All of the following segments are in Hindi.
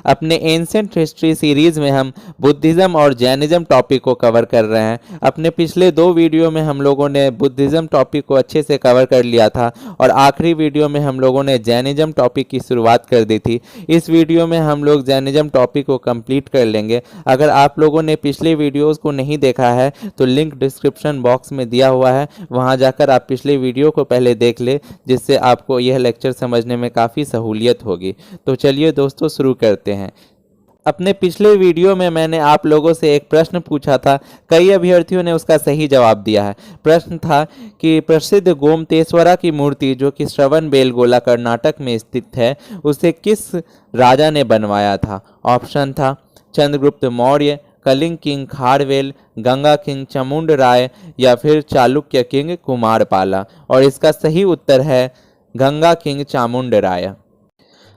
अपने एंशिएंट हिस्ट्री सीरीज में हम बुद्धिज़्म और जैनिज़्म टॉपिक को कवर कर रहे हैं। अपने पिछले 2 वीडियो में हम लोगों ने बुद्धिज़्म टॉपिक को अच्छे से कवर कर लिया था और आखिरी वीडियो में हम लोगों ने जैनिज़्म टॉपिक की शुरुआत कर दी थी। इस वीडियो में हम लोग जैनिज़्म टॉपिक को कंप्लीट कर लेंगे। अगर आप लोगों ने पिछले वीडियोस को नहीं देखा है तो लिंक डिस्क्रिप्शन बॉक्स में दिया हुआ है, वहां जाकर आप पिछले वीडियो को पहले देख ले, जिससे आपको यह लेक्चर समझने में काफ़ी सहूलियत होगी। तो चलिए दोस्तों शुरू करते हैं। अपने पिछले वीडियो में मैंने आप लोगों से एक प्रश्न पूछा था, कई अभ्यर्थियों ने उसका सही जवाब दिया है। प्रश्न था कि प्रसिद्ध गोमतेश्वरा की मूर्ति जो कि श्रवणबेलगोला कर्नाटक में स्थित है, उसे किस राजा ने बनवाया था? ऑप्शन था चंद्रगुप्त मौर्य, कलिंग किंग खारवेल, गंगा किंग चामुंडराय या फिर चालुक्य किंग कुमारपाला। और इसका सही उत्तर है गंगा किंग चामुंडराय।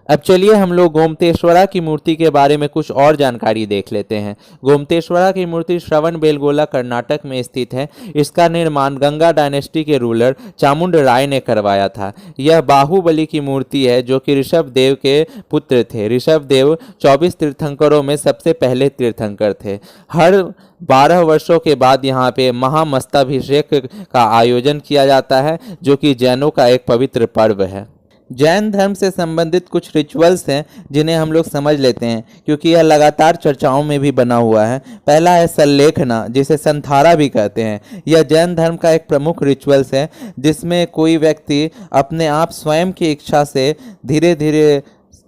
अब चलिए हम लोग गोमतेश्वरा की मूर्ति के बारे में कुछ और जानकारी देख लेते हैं। गोमतेश्वरा की मूर्ति श्रवणबेलगोला कर्नाटक में स्थित है। इसका निर्माण गंगा डायनेस्टी के रूलर चामुंडराय ने करवाया था। यह बाहुबली की मूर्ति है जो कि ऋषभदेव के पुत्र थे। ऋषभदेव 24 तीर्थंकरों में सबसे पहले तीर्थंकर थे। हर 12 वर्षों के बाद यहाँ पे महामस्ताभिषेक का आयोजन किया जाता है, जो कि जैनों का एक पवित्र पर्व है। जैन धर्म से संबंधित कुछ रिचुअल्स हैं जिन्हें हम लोग समझ लेते हैं, क्योंकि यह लगातार चर्चाओं में भी बना हुआ है। पहला है सल्लेखना, जिसे संथारा भी कहते हैं। यह जैन धर्म का एक प्रमुख रिचुअल्स है, जिसमें कोई व्यक्ति अपने आप स्वयं की इच्छा से धीरे धीरे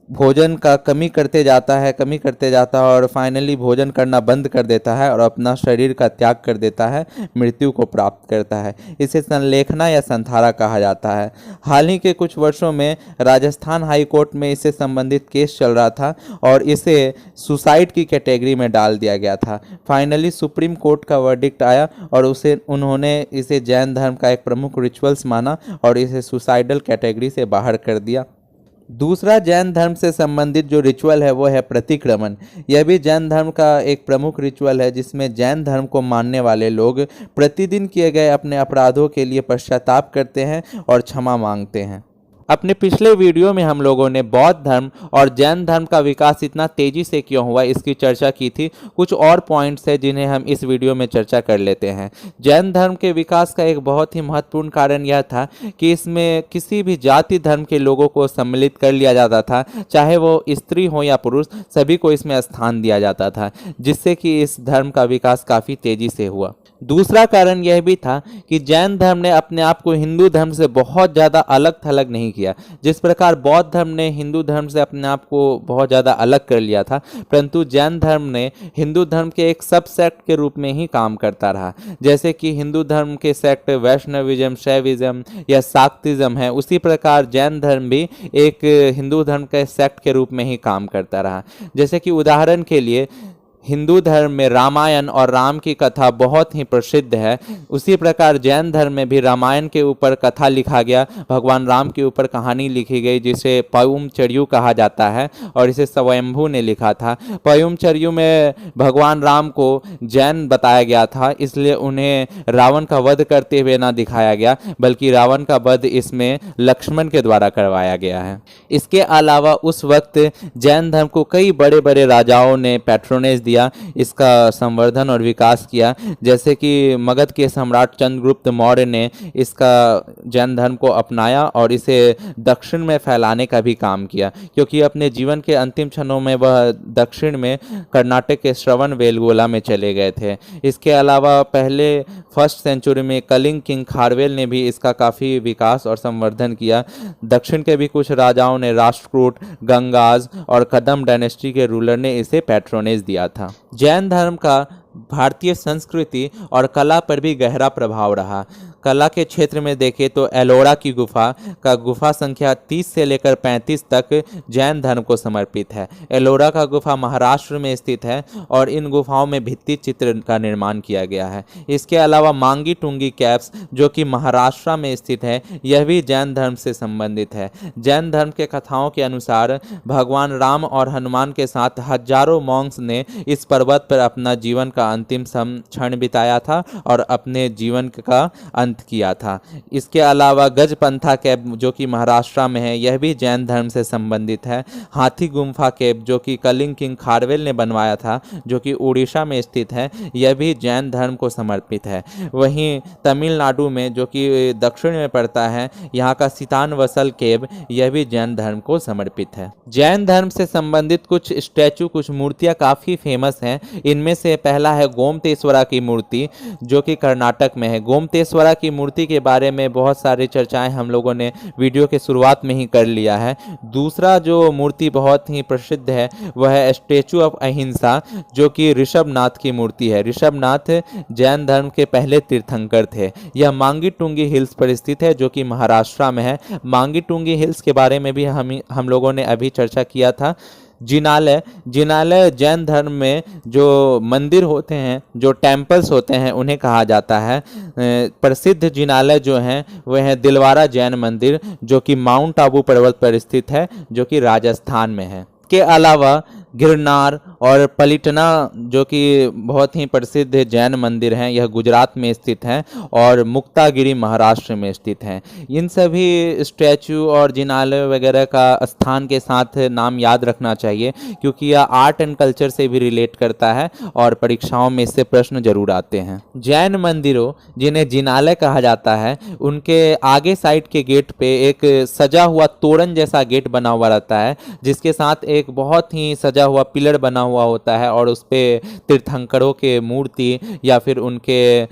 भोजन का कमी करते जाता है और फाइनली भोजन करना बंद कर देता है और अपना शरीर का त्याग कर देता है, मृत्यु को प्राप्त करता है। इसे संलेखना या संथारा कहा जाता है। हाल ही के कुछ वर्षों में राजस्थान हाई कोर्ट में इससे संबंधित केस चल रहा था और इसे सुसाइड की कैटेगरी में डाल दिया गया था। फाइनली सुप्रीम कोर्ट का वर्डिक्ट आया और उन्होंने इसे जैन धर्म का एक प्रमुख रिचुअल्स माना और इसे सुसाइडल कैटेगरी से बाहर कर दिया। दूसरा जैन धर्म से संबंधित जो रिचुअल है वो है प्रतिक्रमण। यह भी जैन धर्म का एक प्रमुख रिचुअल है, जिसमें जैन धर्म को मानने वाले लोग प्रतिदिन किए गए अपने अपराधों के लिए पश्चाताप करते हैं और क्षमा मांगते हैं। अपने पिछले वीडियो में हम लोगों ने बौद्ध धर्म और जैन धर्म का विकास इतना तेजी से क्यों हुआ इसकी चर्चा की थी। कुछ और पॉइंट्स हैं जिन्हें हम इस वीडियो में चर्चा कर लेते हैं। जैन धर्म के विकास का एक बहुत ही महत्वपूर्ण कारण यह था कि इसमें किसी भी जाति धर्म के लोगों को सम्मिलित कर लिया जाता था, चाहे वो स्त्री हो या पुरुष, सभी को इसमें स्थान दिया जाता था, जिससे कि इस धर्म का विकास काफ़ी तेजी से हुआ। दूसरा कारण यह भी था कि जैन धर्म ने अपने आप को हिंदू धर्म से बहुत ज़्यादा अलग थलग नहीं किया। जिस प्रकार बौद्ध धर्म ने हिंदू धर्म से अपने आप को बहुत ज़्यादा अलग कर लिया था, परंतु जैन धर्म ने हिंदू धर्म के एक सब सेक्ट के रूप में ही काम करता रहा। जैसे कि हिंदू धर्म के सेक्ट वैष्णविज्म, शैविज्म या शाक्तिज्म है, उसी प्रकार जैन धर्म भी एक हिंदू धर्म के सेक्ट के रूप में ही काम करता रहा। जैसे कि उदाहरण के लिए हिंदू धर्म में रामायण और राम की कथा बहुत ही प्रसिद्ध है, उसी प्रकार जैन धर्म में भी रामायण के ऊपर कथा लिखा गया, भगवान राम के ऊपर कहानी लिखी गई, जिसे पयुमचर्यु कहा जाता है और इसे स्वयंभू ने लिखा था। पयुमचर्यु में भगवान राम को जैन बताया गया था, इसलिए उन्हें रावण का वध करते हुए ना दिखाया गया, बल्कि रावण का वध इसमें लक्ष्मण के द्वारा करवाया गया है। इसके अलावा उस वक्त जैन धर्म को कई बड़े बड़े राजाओं ने पैट्रोनेज दिया, इसका संवर्धन और विकास किया। जैसे कि मगध के सम्राट चंद्रगुप्त मौर्य ने इसका जैन धर्म को अपनाया और इसे दक्षिण में फैलाने का भी काम किया, क्योंकि अपने जीवन के अंतिम क्षणों में वह दक्षिण में कर्नाटक के श्रवणबेलगोला में चले गए थे। इसके अलावा पहले 1st सेंचुरी में कलिंग किंग खारवेल ने भी इसका काफ़ी विकास और संवर्धन किया। दक्षिण के भी कुछ राजाओं ने, राष्ट्रकूट, गंगाज और कदम डायनेस्टी के रूलर ने इसे पैट्रोनेज दिया था। जैन धर्म का भारतीय संस्कृति और कला पर भी गहरा प्रभाव रहा। कला के क्षेत्र में देखें तो एलोरा की गुफा संख्या 30 से लेकर 35 तक जैन धर्म को समर्पित है। एलोरा का गुफा महाराष्ट्र में स्थित है और इन गुफाओं में भित्ति चित्र का निर्माण किया गया है। इसके अलावा मांगी टुंगी कैव्स जो कि महाराष्ट्र में स्थित है, यह भी जैन धर्म से संबंधित है। जैन धर्म के कथाओं के अनुसार भगवान राम और हनुमान के साथ हजारों मॉन्क्स ने इस पर्वत पर अपना जीवन का अंतिम क्षण बिताया था और अपने जीवन का अंतिम ग्रंथ किया था। इसके अलावा गजपंथा केव जो कि महाराष्ट्र में है, यह भी जैन धर्म से संबंधित है। हाथी गुम्फा केव जो कि कलिंग किंग खारवेल ने बनवाया था, जो कि उड़ीसा में स्थित है, यह भी जैन धर्म को समर्पित है। वहीं तमिलनाडु में जो कि दक्षिण में पड़ता है, यहाँ का सीतानवसल केव, यह भी जैन धर्म को समर्पित है। जैन धर्म से संबंधित कुछ स्टैचू, कुछ मूर्तियाँ काफ़ी फेमस हैं। इनमें से पहला है गोमतेश्वरा की मूर्ति जो कि कर्नाटक में है। गोमतेश्वरा की मूर्ति के बारे में बहुत सारी चर्चाएं हम लोगों ने वीडियो के शुरुआत में ही कर लिया है। दूसरा जो मूर्ति बहुत ही प्रसिद्ध है वह है स्टैचू ऑफ अहिंसा जो कि ऋषभनाथ की मूर्ति है। ऋषभनाथ जैन धर्म के पहले तीर्थंकर थे। यह मांगी टुंगी हिल्स पर स्थित है जो कि महाराष्ट्र में है। मांगी टुंगी हिल्स के बारे में भी हम लोगों ने अभी चर्चा किया था। जिनालय, जिनालय जैन धर्म में जो मंदिर होते हैं, जो टेम्पल्स होते हैं, उन्हें कहा जाता है। प्रसिद्ध जिनालय जो हैं वह है दिलवारा जैन मंदिर जो कि माउंट आबू पर्वत पर स्थित है, जो कि राजस्थान में है। के अलावा गिरनार और पलिटना जो कि बहुत ही प्रसिद्ध जैन मंदिर हैं, यह गुजरात में स्थित हैं और मुक्तागिरी महाराष्ट्र में स्थित हैं। इन सभी स्टैचू और जिनालय वगैरह का स्थान के साथ नाम याद रखना चाहिए क्योंकि यह आर्ट एंड कल्चर से भी रिलेट करता है और परीक्षाओं में इससे प्रश्न जरूर आते हैं। जैन मंदिरों जिन्हें जिनालय कहा जाता है, उनके आगे साइड के गेट पे एक सजा हुआ तोरण जैसा गेट बना हुआ रहता है जिसके साथ एक बहुत ही सजा हुआ पिलर बना हुआ होता है और उस पे तीर्थंकरों के मूर्ति या फिर उनके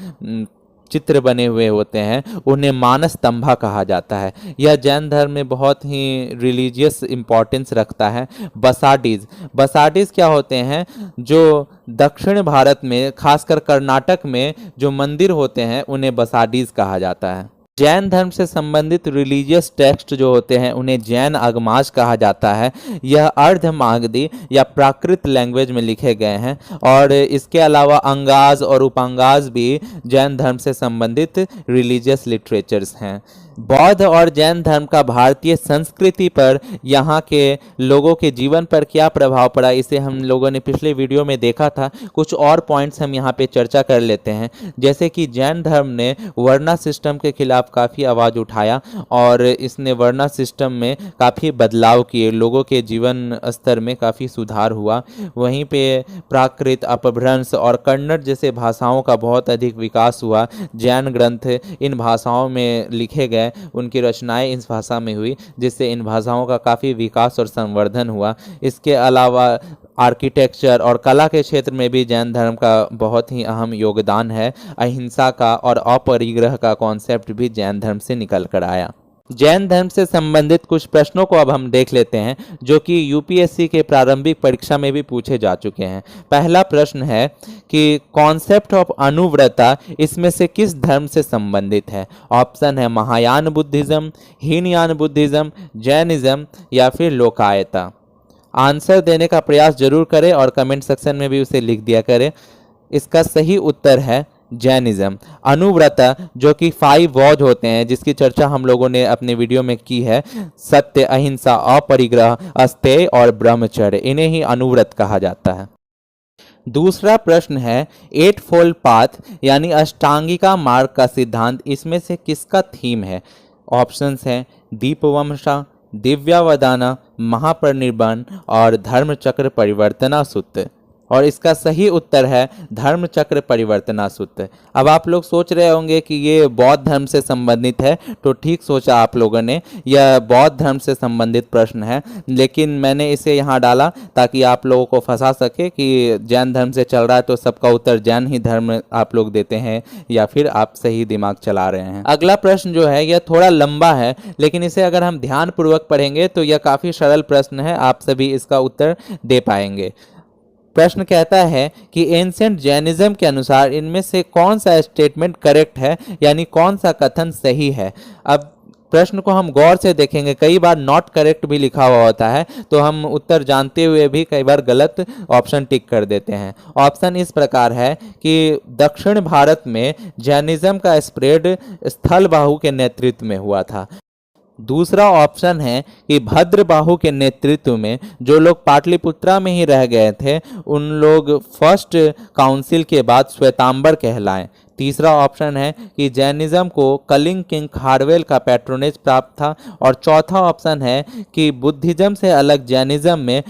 चित्र बने हुए होते हैं। उन्हें मानस स्तंभा कहा जाता है। यह जैन धर्म में बहुत ही रिलीजियस इंपॉर्टेंस रखता है। बसाडीज, बसाडीज क्या होते हैं? जो दक्षिण भारत में खासकर कर्नाटक में जो मंदिर होते हैं उन्हें बसाडीज कहा जाता है। जैन धर्म से संबंधित रिलीजियस टेक्स्ट जो होते हैं उन्हें जैन अगमाज कहा जाता है। यह अर्ध मागधी या प्राकृत लैंग्वेज में लिखे गए हैं और इसके अलावा अंगाज और उपांगाज भी जैन धर्म से संबंधित रिलीजियस लिटरेचर्स हैं। बौद्ध और जैन धर्म का भारतीय संस्कृति पर, यहाँ के लोगों के जीवन पर क्या प्रभाव पड़ा, इसे हम लोगों ने पिछले वीडियो में देखा था। कुछ और पॉइंट्स हम यहाँ पे चर्चा कर लेते हैं। जैसे कि जैन धर्म ने वर्णा सिस्टम के खिलाफ काफ़ी आवाज़ उठाया और इसने वर्णा सिस्टम में काफ़ी बदलाव किए, लोगों के जीवन स्तर में काफ़ी सुधार हुआ। वहीं पे प्राकृत, अपभ्रंश और कन्नड़ जैसे भाषाओं का बहुत अधिक विकास हुआ। जैन ग्रंथ इन भाषाओं में लिखे गए, उनकी रचनाएं इस भाषा में हुई, जिससे इन भाषाओं का काफ़ी विकास और संवर्धन हुआ। इसके अलावा आर्किटेक्चर और कला के क्षेत्र में भी जैन धर्म का बहुत ही अहम योगदान है। अहिंसा का और अपरिग्रह का कॉन्सेप्ट भी जैन धर्म से निकल कर आया। जैन धर्म से संबंधित कुछ प्रश्नों को अब हम देख लेते हैं जो कि यूपीएससी के प्रारंभिक परीक्षा में भी पूछे जा चुके हैं। पहला प्रश्न है कि कॉन्सेप्ट ऑफ अनुव्रता इसमें से किस धर्म से संबंधित है? ऑप्शन है Mahayana Buddhism, Hinayana Buddhism, Jainism या फिर लोकायता। आंसर देने का प्रयास जरूर करें और कमेंट सेक्शन में भी उसे लिख दिया करें। इसका सही उत्तर है जैनिज्म। अनुव्रता जो कि 5 वॉज होते हैं, जिसकी चर्चा हम लोगों ने अपने वीडियो में की है, सत्य, अहिंसा, अपरिग्रह, अस्तेय और ब्रह्मचर्य, इन्हें ही अनुव्रत कहा जाता है। दूसरा प्रश्न है 8 फोल्ड पाथ यानी अष्टांगिका मार्ग का सिद्धांत इसमें से किसका थीम है? ऑप्शंस हैं दीपवंशा, दिव्यावदाना, महापरिनिर्वाण और धर्मचक्र परिवर्तना सूत्र। और इसका सही उत्तर है धर्मचक्र परिवर्तना सूत्र। अब आप लोग सोच रहे होंगे कि ये बौद्ध धर्म से संबंधित है, तो ठीक सोचा आप लोगों ने, यह बौद्ध धर्म से संबंधित प्रश्न है, लेकिन मैंने इसे यहाँ डाला ताकि आप लोगों को फंसा सके कि जैन धर्म से चल रहा है तो सबका उत्तर जैन ही धर्म आप लोग देते हैं या फिर आप सही दिमाग चला रहे हैं। अगला प्रश्न जो है यह थोड़ा लंबा है, लेकिन इसे अगर हम ध्यानपूर्वक पढ़ेंगे तो यह काफ़ी सरल प्रश्न है, आप सभी इसका उत्तर दे पाएंगे। प्रश्न कहता है कि एंशिएंट जैनिज्म के अनुसार इनमें से कौन सा स्टेटमेंट करेक्ट है, यानी कौन सा कथन सही है। अब प्रश्न को हम गौर से देखेंगे, कई बार नॉट करेक्ट भी लिखा हुआ होता है, तो हम उत्तर जानते हुए भी कई बार गलत ऑप्शन टिक कर देते हैं। ऑप्शन इस प्रकार है कि दक्षिण भारत में जैनिज्म का स्प्रेड स्थलबाहु के नेतृत्व में हुआ था। दूसरा ऑप्शन है कि भद्रबाहु के नेतृत्व में जो लोग पाटलिपुत्रा में ही रह गए थे उन लोग फर्स्ट काउंसिल के बाद श्वेतांबर कहलाएं। तीसरा ऑप्शन है कि जैनिज्म को कलिंग किंग खारवेल का पैट्रोनेज प्राप्त था। और चौथा ऑप्शन है कि बुद्धिज्म से अलग जैनिज्म में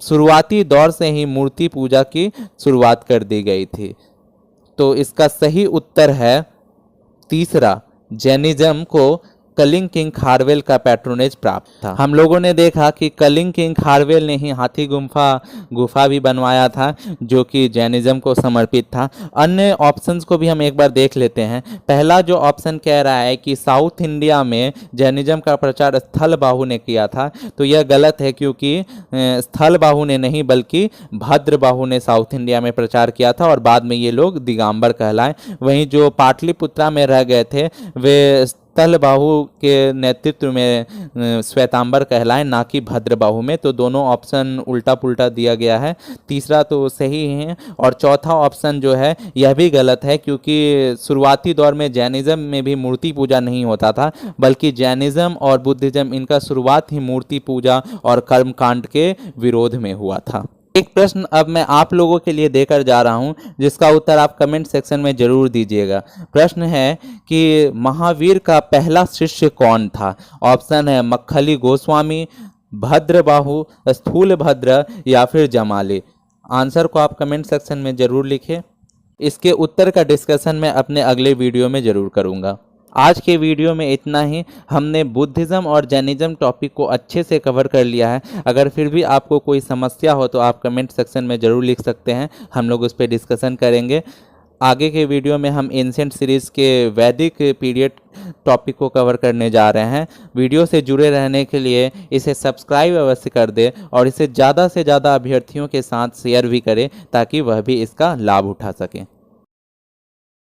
शुरुआती दौर से ही मूर्ति पूजा की शुरुआत कर दी गई थी। तो इसका सही उत्तर है तीसरा, जैनिज्म को कलिंग किंग खारवेल का पैट्रोनेज प्राप्त था। हम लोगों ने देखा कि कलिंग किंग खारवेल ने ही हाथी गुफा भी बनवाया था, जो कि जैनिज्म को समर्पित था। अन्य ऑप्शंस को भी हम एक बार देख लेते हैं। पहला जो ऑप्शन कह रहा है कि साउथ इंडिया में जैनिज्म का प्रचार स्थलबाहु ने किया था, तो यह गलत है, क्योंकि स्थलबाहु ने नहीं बल्कि भद्रबाहु ने साउथ इंडिया में प्रचार किया था और बाद में ये लोग दिगंबर कहलाए। वहीं जो पाटलिपुत्रा में रह गए थे वे स्थलबाहु के नेतृत्व में श्वेतांबर कहलाए, ना कि भद्रबाहु में। तो दोनों ऑप्शन उल्टा पुल्टा दिया गया है। तीसरा तो सही है और चौथा ऑप्शन जो है यह भी गलत है, क्योंकि शुरुआती दौर में जैनिज्म में भी मूर्ति पूजा नहीं होता था, बल्कि जैनिज्म और बुद्धिज्म इनका शुरुआत ही मूर्ति पूजा और कर्मकांड के विरोध में हुआ था। एक प्रश्न अब मैं आप लोगों के लिए देकर जा रहा हूं, जिसका उत्तर आप कमेंट सेक्शन में जरूर दीजिएगा। प्रश्न है कि महावीर का पहला शिष्य कौन था? ऑप्शन है मक्खली गोस्वामी, भद्रबाहु, स्थूलभद्र या फिर जमाली। आंसर को आप कमेंट सेक्शन में जरूर लिखें। इसके उत्तर का डिस्कशन मैं अपने अगले वीडियो में जरूर करूंगा। आज के वीडियो में इतना ही। हमने बुद्धिज़्म और जैनिज्म टॉपिक को अच्छे से कवर कर लिया है। अगर फिर भी आपको कोई समस्या हो तो आप कमेंट सेक्शन में ज़रूर लिख सकते हैं, हम लोग उस पर डिस्कशन करेंगे। आगे के वीडियो में हम एंशिएंट सीरीज़ के वैदिक पीरियड टॉपिक को कवर करने जा रहे हैं। वीडियो से जुड़े रहने के लिए इसे सब्सक्राइब अवश्य कर दें और इसे ज़्यादा से ज़्यादा अभ्यर्थियों के साथ शेयर भी करें, ताकि वह भी इसका लाभ उठा सकें।